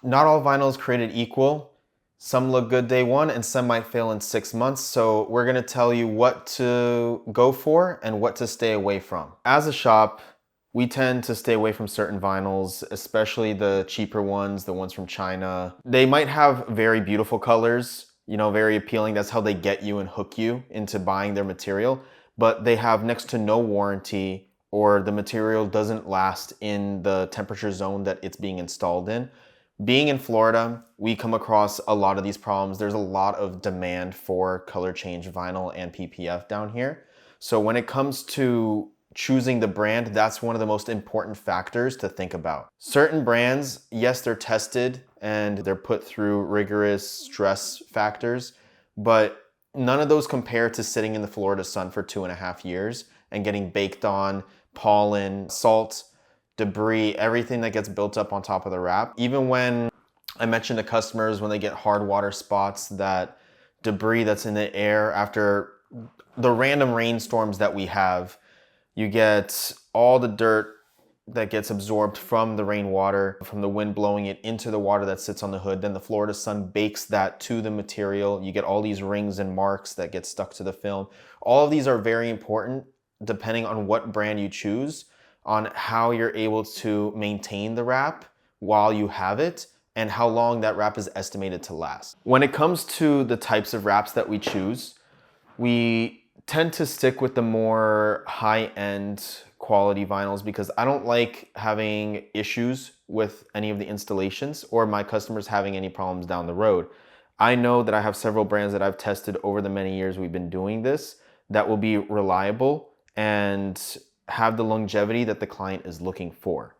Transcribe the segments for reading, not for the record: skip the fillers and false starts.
Not all vinyl is created equal. Some look good day one and some might fail in 6 months. So we're gonna tell you what to go for and what to stay away from. As a shop, we tend to stay away from certain vinyls, especially the cheaper ones, the ones from China. They might have very beautiful colors, very appealing. That's how they get you and hook you into buying their material. But they have next to no warranty, or the material doesn't last in the temperature zone that it's being installed in. Being in Florida, we come across a lot of these problems. There's a lot of demand for color change vinyl and PPF down here. So when it comes to choosing the brand, that's one of the most important factors to think about. Certain brands, yes, they're tested and they're put through rigorous stress factors, but none of those compare to sitting in the Florida sun for 2.5 years and getting baked on pollen, salt, debris, everything that gets built up on top of the wrap. Even when I mention to customers when they get hard water spots, that debris that's in the air after the random rainstorms that we have, you get all the dirt that gets absorbed from the rainwater, from the wind blowing it into the water that sits on the hood. Then the Florida sun bakes that to the material. You get all these rings and marks that get stuck to the film. All of these are very important depending on what brand you choose, on how you're able to maintain the wrap while you have it and how long that wrap is estimated to last. When it comes to the types of wraps that we choose, we tend to stick with the more high-end quality vinyls because I don't like having issues with any of the installations or my customers having any problems down the road. I know that I have several brands that I've tested over the many years we've been doing this that will be reliable and have the longevity that the client is looking for.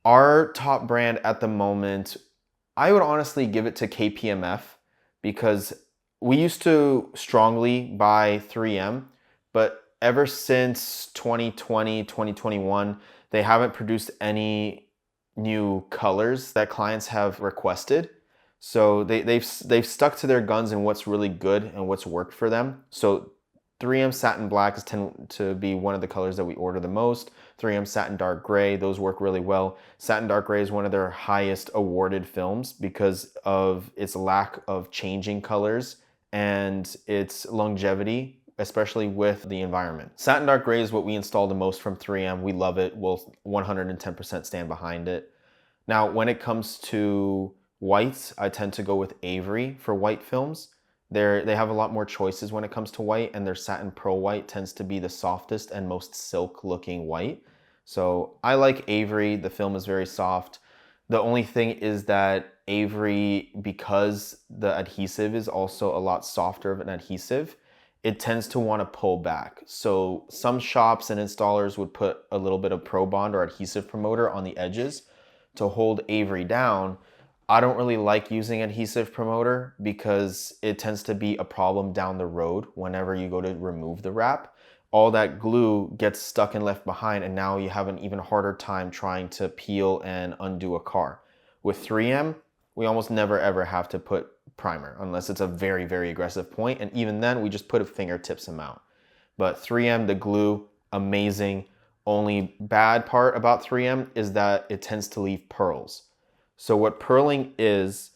Our top brand at the moment, I would honestly give it to KPMF because we used to strongly buy 3M, but ever since 2020, 2021, they haven't produced any new colors that clients have requested. So they've stuck to their guns and what's really good and what's worked for them. So 3M Satin Black tend to be one of the colors that we order the most. 3M Satin Dark Gray, those work really well. Satin Dark Gray is one of their highest awarded films because of its lack of changing colors and its longevity, especially with the environment. Satin Dark Gray is what we install the most from 3M. We love it. We'll 110% stand behind it. Now, when it comes to whites, I tend to go with Avery for white films. They have a lot more choices when it comes to white, and their Satin Pearl White tends to be the softest and most silk looking white. So I like Avery. The film is very soft. The only thing is that Avery, because the adhesive is also a lot softer of an adhesive, it tends to want to pull back. So some shops and installers would put a little bit of Pro Bond or adhesive promoter on the edges to hold Avery down. I don't really like using adhesive promoter because it tends to be a problem down the road whenever you go to remove the wrap. All that glue gets stuck and left behind, and now you have an even harder time trying to peel and undo a car. With 3M, we almost never ever have to put primer unless it's a very, very aggressive point, and even then we just put a fingertips amount. But 3M, the glue, amazing. Only bad part about 3M is that it tends to leave pearls. So what pearling is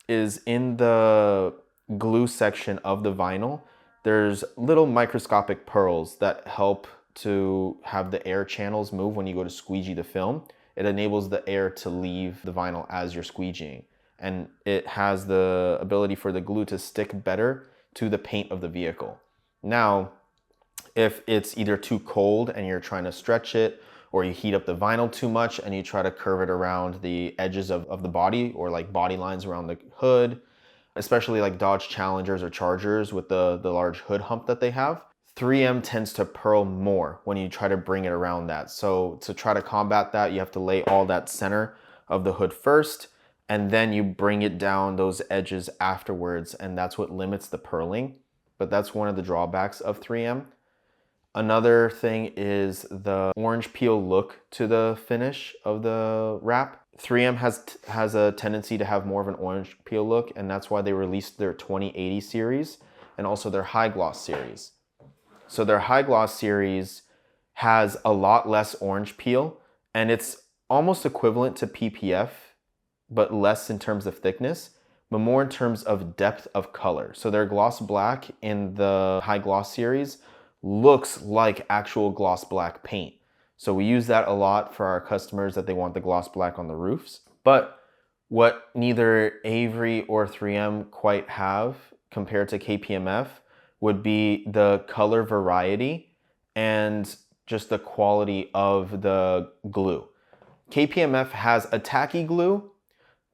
in the glue section of the vinyl, there's little microscopic pearls that help to have the air channels move when you go to squeegee the film. It enables the air to leave the vinyl as you're squeegeeing. And it has the ability for the glue to stick better to the paint of the vehicle. Now, if it's either too cold and you're trying to stretch it, or you heat up the vinyl too much and you try to curve it around the edges of the body or like body lines around the hood, especially like Dodge Challengers or Chargers with the large hood hump that they have, 3M tends to pearl more when you try to bring it around that. So to try to combat that, you have to lay all that center of the hood first, and then you bring it down those edges afterwards, and that's what limits the pearling. But that's one of the drawbacks of 3M. Another thing is the orange peel look to the finish of the wrap. 3M has a tendency to have more of an orange peel look, and that's why they released their 2080 series and also their high gloss series. So their high gloss series has a lot less orange peel, and it's almost equivalent to PPF but less in terms of thickness, but more in terms of depth of color. So their gloss black in the high gloss series looks like actual gloss black paint. So we use that a lot for our customers that they want the gloss black on the roofs. But what neither Avery or 3M quite have compared to KPMF would be the color variety and just the quality of the glue. KPMF has a tacky glue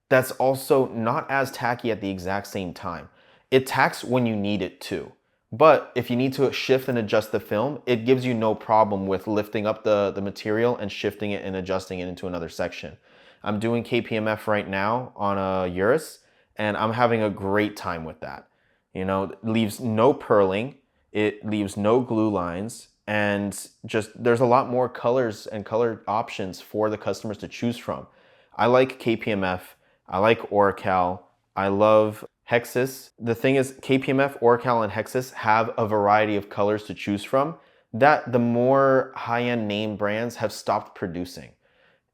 that's also not as tacky at the exact same time. It tacks when you need it to. But if you need to shift and adjust the film, it gives you no problem with lifting up the material and shifting it and adjusting it into another section. I'm doing KPMF right now on a Urus, and I'm having a great time with that. You know, it leaves no purling, it leaves no glue lines, and just there's a lot more colors and color options for the customers to choose from. I like KPMF, I like Oracal, I love Hexus. The thing is, KPMF, Oracal, and Hexus have a variety of colors to choose from that the more high-end name brands have stopped producing.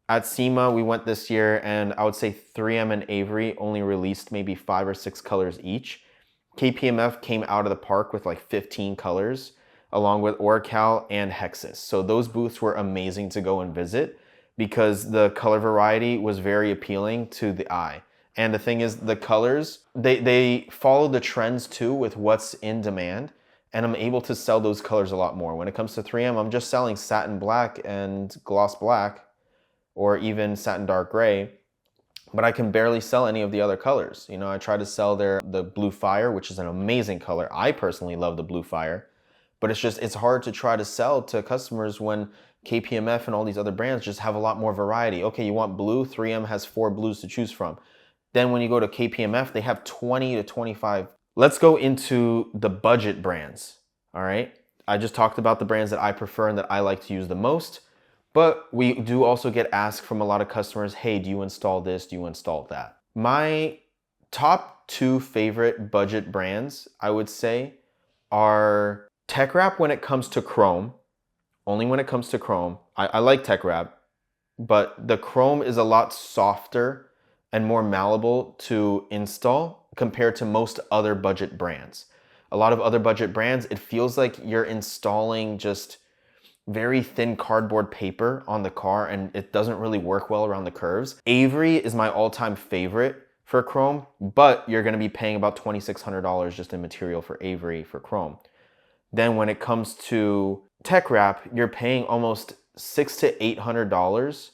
At SEMA, we went this year, and I would say 3M and Avery only released maybe 5 or 6 colors each. KPMF came out of the park with like 15 colors, along with Oracal and Hexus. So those booths were amazing to go and visit because the color variety was very appealing to the eye. And the thing is, the colors, they follow the trends too with what's in demand, and I'm able to sell those colors a lot more. When it comes to 3M, I'm just selling satin black and gloss black, or even satin dark gray, but I can barely sell any of the other colors. You know, I try to sell the blue fire, which is an amazing color. I personally love the blue fire, but it's hard to try to sell to customers when KPMF and all these other brands just have a lot more variety. Okay, you want blue, 3M has 4 blues to choose from. Then when you go to KPMF, they have 20 to 25. Let's go into the budget brands, all right? I just talked about the brands that I prefer and that I like to use the most. But we do also get asked from a lot of customers, hey, do you install this? Do you install that? My top 2 favorite budget brands, I would say, are TechWrap when it comes to chrome. Only when it comes to chrome. I like TechWrap, but the chrome is a lot softer and more malleable to install compared to most other budget brands. A lot of other budget brands, it feels like you're installing just very thin cardboard paper on the car, and it doesn't really work well around the curves. Avery is my all-time favorite for chrome, but you're gonna be paying about $2,600 just in material for Avery for chrome. Then when it comes to TechWrap, you're paying almost $600 to $800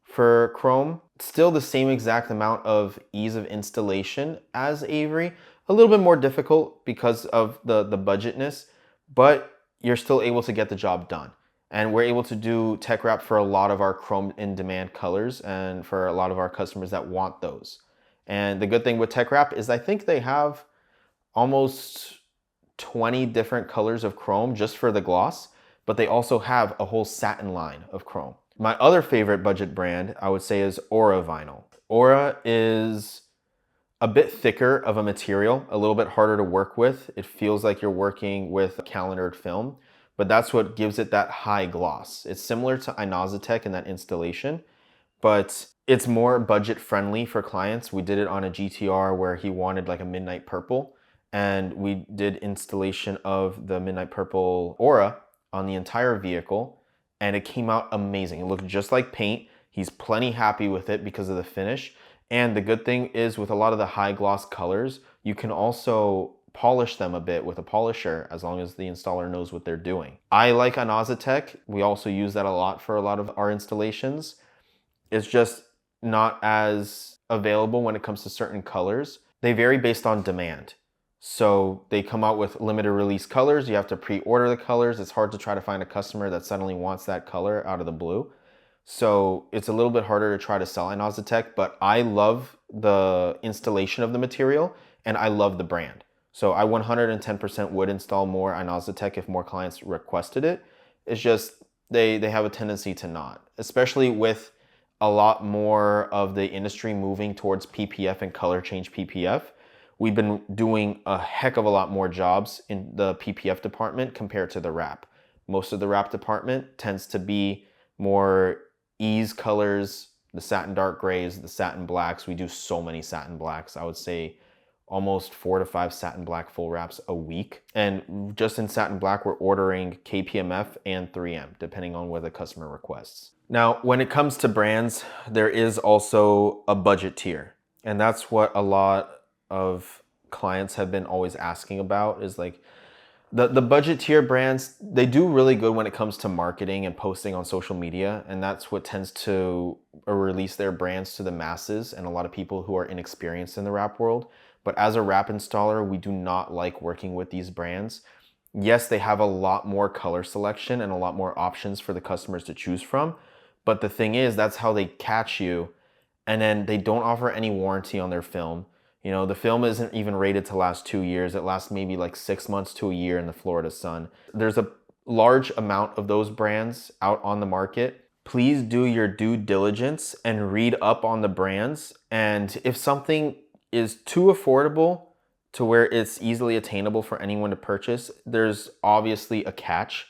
for chrome. Still the same exact amount of ease of installation as Avery. A little bit more difficult because of the budgetness, but you're still able to get the job done. And we're able to do TechWrap for a lot of our chrome in demand colors and for a lot of our customers that want those. And the good thing with TechWrap is I think they have almost 20 different colors of chrome just for the gloss, but they also have a whole satin line of chrome. My other favorite budget brand, I would say, is Aura Vinyl. Aura is a bit thicker of a material, a little bit harder to work with. It feels like you're working with calendared film, but that's what gives it that high gloss. It's similar to Inozitech in that installation, but it's more budget friendly for clients. We did it on a GTR where he wanted like a midnight purple, and we did installation of the midnight purple Aura on the entire vehicle, and it came out amazing. It looked just like paint. He's plenty happy with it because of the finish. And the good thing is with a lot of the high gloss colors, you can also polish them a bit with a polisher as long as the installer knows what they're doing. I like Inozitech. We also use that a lot for a lot of our installations. It's just not as available when it comes to certain colors. They vary based on demand. So they come out with limited release colors. You have to pre-order the colors. It's hard to try to find a customer that suddenly wants that color out of the blue. So it's a little bit harder to try to sell Inozitech, but I love the installation of the material and I love the brand. So I 110% would install more Inozitech if more clients requested it. It's just they have a tendency to not, especially with a lot more of the industry moving towards PPF and color change PPF. We've been doing a heck of a lot more jobs in the PPF department compared to the wrap. Most of the wrap department tends to be more ease colors, the satin dark grays, the satin blacks. We do so many satin blacks. I would say almost 4 to 5 satin black full wraps a week. And just in satin black, we're ordering KPMF and 3M, depending on what the customer requests. Now, when it comes to brands, there is also a budget tier. And that's what a lot of clients have been always asking about, is like, the budget tier brands, they do really good when it comes to marketing and posting on social media, and that's what tends to release their brands to the masses and a lot of people who are inexperienced in the wrap world. But as a wrap installer, we do not like working with these brands. Yes, they have a lot more color selection and a lot more options for the customers to choose from, but the thing is, that's how they catch you, and then they don't offer any warranty on their film. You know, the film isn't even rated to last 2 years. It lasts maybe like 6 months to a year in the Florida sun. There's a large amount of those brands out on the market. Please do your due diligence and read up on the brands. And if something is too affordable to where it's easily attainable for anyone to purchase, there's obviously a catch.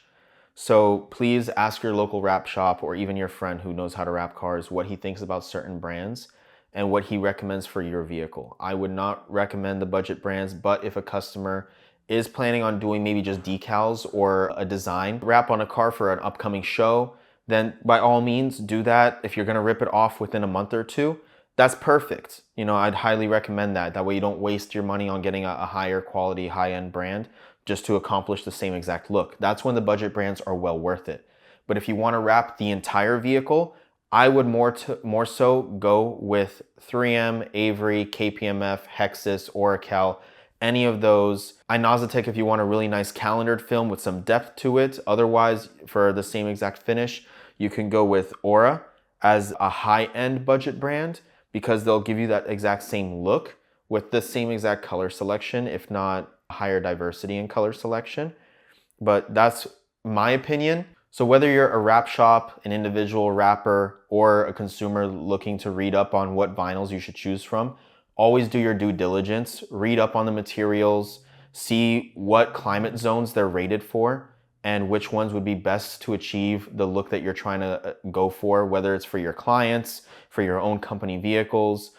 So please ask your local wrap shop or even your friend who knows how to wrap cars what he thinks about certain brands and what he recommends for your vehicle. I would not recommend the budget brands, but if a customer is planning on doing maybe just decals or a design wrap on a car for an upcoming show, then by all means do that. If you're gonna rip it off within a month or two, that's perfect. You know, I'd highly recommend that. That way you don't waste your money on getting a higher quality, high-end brand just to accomplish the same exact look. That's when the budget brands are well worth it. But if you wanna wrap the entire vehicle, I would more so go with 3M, Avery, KPMF, Hexus, Oracal, any of those. Inozatec if you want a really nice calendared film with some depth to it. Otherwise, for the same exact finish, you can go with Aura as a high-end budget brand because they'll give you that exact same look with the same exact color selection, if not higher diversity in color selection. But that's my opinion. So whether you're a wrap shop, an individual wrapper, or a consumer looking to read up on what vinyls you should choose from, always do your due diligence, read up on the materials, see what climate zones they're rated for, and which ones would be best to achieve the look that you're trying to go for, whether it's for your clients, for your own company vehicles,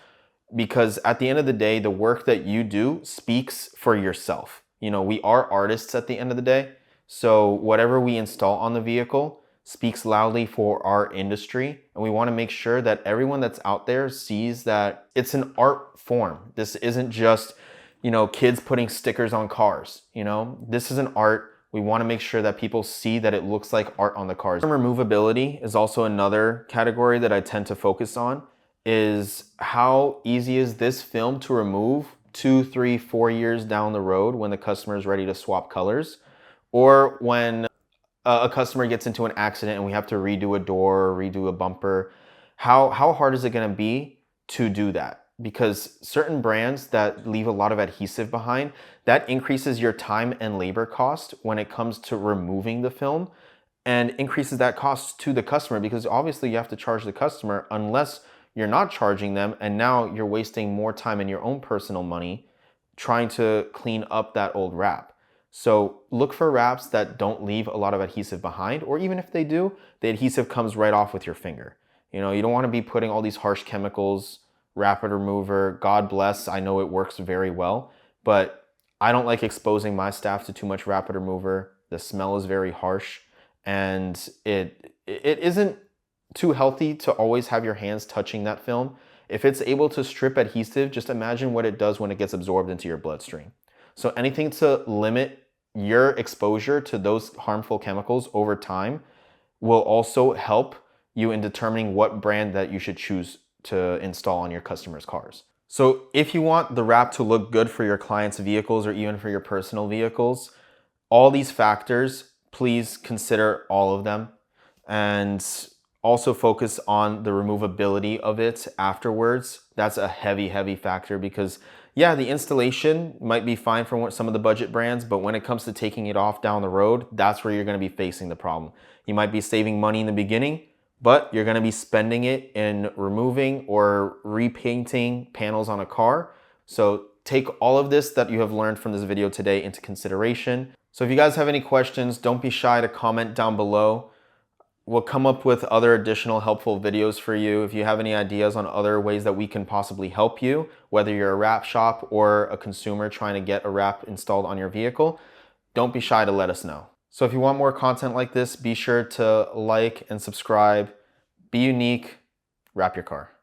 because at the end of the day, the work that you do speaks for yourself. You know, we are artists at the end of the day. So whatever we install on the vehicle speaks loudly for our industry. And we want to make sure that everyone that's out there sees that it's an art form. This isn't just, you know, kids putting stickers on cars. You know, this is an art. We want to make sure that people see that it looks like art on the cars. Removability is also another category that I tend to focus on, is how easy is this film to remove 2, 3, 4 years down the road when the customer is ready to swap colors, or when a customer gets into an accident and we have to redo a door or redo a bumper. How hard is it going to be to do that? Because certain brands that leave a lot of adhesive behind, that increases your time and labor cost when it comes to removing the film, and increases that cost to the customer, because obviously you have to charge the customer unless you're not charging them, and now you're wasting more time and your own personal money trying to clean up that old wrap. So look for wraps that don't leave a lot of adhesive behind, or even if they do, the adhesive comes right off with your finger. You know, you don't want to be putting all these harsh chemicals, rapid remover. God bless, I know it works very well, but I don't like exposing my staff to too much rapid remover. The smell is very harsh, and it isn't too healthy to always have your hands touching that film. If it's able to strip adhesive, just imagine what it does when it gets absorbed into your bloodstream. So anything to limit your exposure to those harmful chemicals over time will also help you in determining what brand that you should choose to install on your customers' cars. So if you want the wrap to look good for your clients' vehicles or even for your personal vehicles, all these factors, please consider all of them, and also focus on the removability of it afterwards. That's a heavy factor, because yeah, the installation might be fine for some of the budget brands, but when it comes to taking it off down the road, that's where you're going to be facing the problem. You might be saving money in the beginning, but you're going to be spending it in removing or repainting panels on a car. So take all of this that you have learned from this video today into consideration. So if you guys have any questions, don't be shy to comment down below. We'll come up with other additional helpful videos for you. If you have any ideas on other ways that we can possibly help you, whether you're a wrap shop or a consumer trying to get a wrap installed on your vehicle, don't be shy to let us know. So if you want more content like this, be sure to like and subscribe. Be unique, wrap your car.